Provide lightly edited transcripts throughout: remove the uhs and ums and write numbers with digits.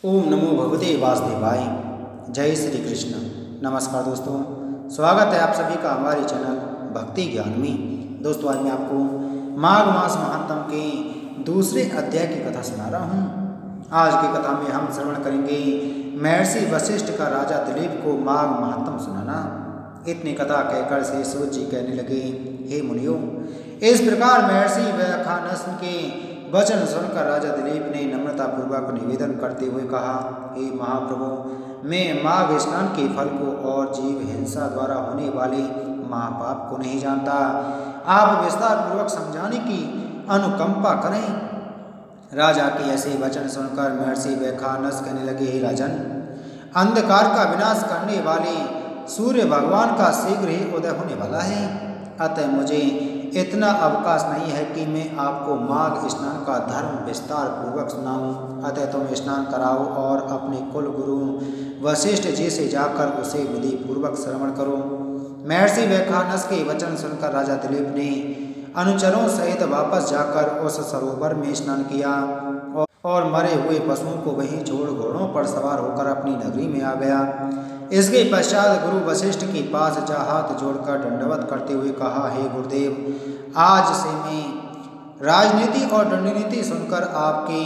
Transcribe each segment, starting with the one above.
ओम नमो भगवते वासुदेवाय। जय श्री कृष्ण। नमस्कार दोस्तों, स्वागत है आप सभी का हमारे चैनल भक्ति ज्ञान में। दोस्तों, आज मैं आपको माघ मास महात्म के दूसरे अध्याय की कथा सुना रहा हूँ। आज की कथा में हम श्रवण करेंगे महर्षि वशिष्ठ का राजा दिलीप को माघ महात्म सुनाना। इतनी कथा कहकर से सूत जी कहने लगे, हे मुनियों, इस प्रकार महर्षि व्याख्यानस्थ के वचन सुनकर राजा दिलीप ने नम्रतापूर्वक निवेदन करते हुए कहा, हे महाप्रभु, मैं माघ स्नान के फल को और जीव हिंसा द्वारा होने वाले महापाप को नहीं जानता। आप विस्तार पूर्वक समझाने की अनुकंपा करें। राजा के ऐसे वचन सुनकर महर्षि व्याख्यानस्थ कहने लगे, हे राजन, अंधकार का विनाश करने वाले सूर्य भगवान का शीघ्र ही उदय होने वाला है। अतः मुझे इतना अवकाश नहीं है कि मैं आपको माघ स्नान का धर्म विस्तार पूर्वक सुनाऊं। अतः तुम स्नान कराओ और अपने कुल गुरु वशिष्ठ जी से जाकर उसे विधि पूर्वक श्रवण करो। महर्षि व्याख्यानस्थ के वचन सुनकर राजा दिलीप ने अनुचरों सहित वापस जाकर उस सरोवर में स्नान किया और मरे हुए पशुओं को वहीं छोड़ घोड़ों पर सवार होकर अपनी नगरी में आ गया। इसके पश्चात गुरु वशिष्ठ के पास जा हाथ जोड़कर दंडवत करते हुए कहा, हे गुरुदेव, आज से मैं राजनीति और दंडनीति सुनकर आपके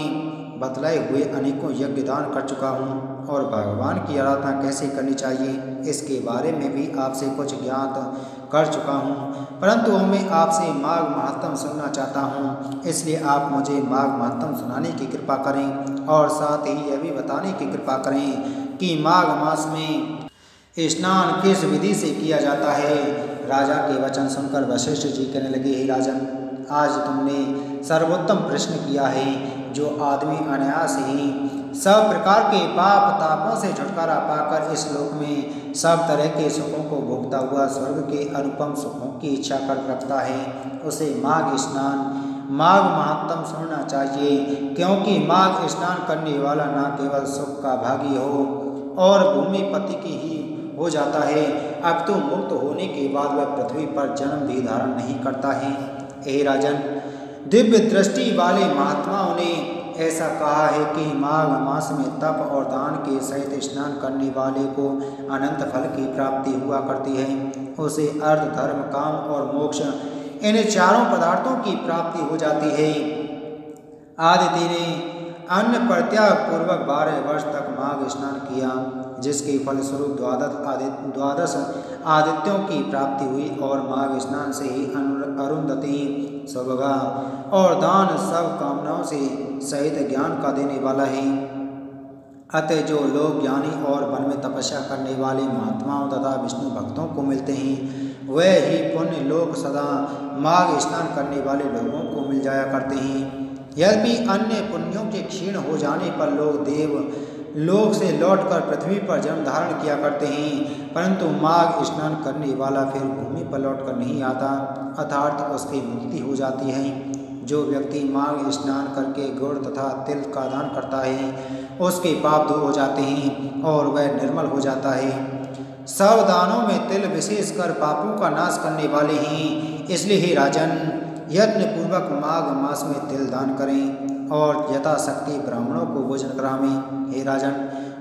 बतलाए हुए अनेकों यज्ञ दान कर चुका हूँ और भगवान की आराधना कैसे करनी चाहिए इसके बारे में भी आपसे कुछ ज्ञात कर चुका हूँ, परंतु मैं आपसे माघ महात्म सुनना चाहता हूँ। इसलिए आप मुझे माघ महात्म सुनाने की कृपा करें और साथ ही यह भी बताने की कृपा करें कि माघ मास में स्नान किस विधि से किया जाता है। राजा के वचन सुनकर वशिष्ठ जी कहने लगे, हे राजन, आज तुमने सर्वोत्तम प्रश्न किया है। जो आदमी अनायास ही सब प्रकार के पाप तापों से छुटकारा पाकर इस लोक में सब तरह के सुखों को भोगता हुआ स्वर्ग के अनुपम सुखों की इच्छा कर रखता है, उसे माघ स्नान माघ महात्म सुनना चाहिए, क्योंकि माघ स्नान करने वाला न केवल सुख का भागी हो और भूमि पति की ही हो जाता है, अब तो मुक्त होने के बाद वह पृथ्वी पर जन्म भी धारण नहीं करता है। हे राजन, दिव्य दृष्टि वाले महात्माओं ने ऐसा कहा है कि माघ मास में तप और दान के सहित स्नान करने वाले को अनंत फल की प्राप्ति हुआ करती है। उसे अर्थ, धर्म, काम और मोक्ष, इन चारों पदार्थों की प्राप्ति हो जाती है। आदित्य ने अन्न परित्याग पूर्वक 12 वर्ष तक माघ स्नान किया, जिसके फलस्वरूप द्वादश आदित्यों की प्राप्ति हुई और माघ स्नान से ही अरुंधति, सुभगा और दान सब कामनाओं से सहित ज्ञान का देने वाला है। अतः जो लोग ज्ञानी और वन में तपस्या करने वाले महात्माओं तथा विष्णु भक्तों को मिलते हैं, वह ही पुण्य लोक सदा माघ स्नान करने वाले लोगों को मिल जाया करते हैं। यद्यपि अन्य पुण्यों के क्षीण हो जाने पर लोग देव लोक से लौटकर पृथ्वी पर जन्म धारण किया करते हैं, परंतु माघ स्नान करने वाला फिर भूमि पर लौटकर नहीं आता, अर्थात उसकी मुक्ति हो जाती है। जो व्यक्ति माघ स्नान करके गुड़ तथा तिल का दान करता है, उसके पाप दूर हो जाते हैं और वह निर्मल हो जाता है। सब दानों में तिल विशेषकर पापों का नाश करने वाले हैं। इसलिए हे राजन, यत्न पूर्वक माघ मास में तिल दान करें और यथाशक्ति ब्राह्मणों को भोजन करावें। हे राजन,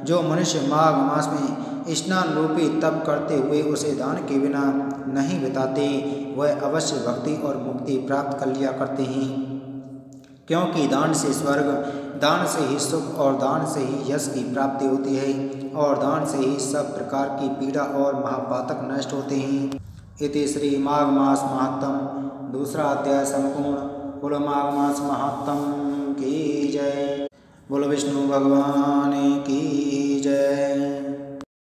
जो मनुष्य माघ मास में स्नान रूपी तप करते हुए उसे दान के बिना नहीं बिताते, वह अवश्य भक्ति और मुक्ति प्राप्त कर लिया करते हैं, क्योंकि दान से स्वर्ग, दान से ही सुख और दान से ही यश की प्राप्ति होती है और दान से ही सब प्रकार की पीड़ा और महापातक नष्ट होते हैं। इति श्री माघ मास महात्म दूसरा अध्याय संपूर्ण। बोलो माघ मास महात्म की जय। बोलो विष्णु भगवान की जय।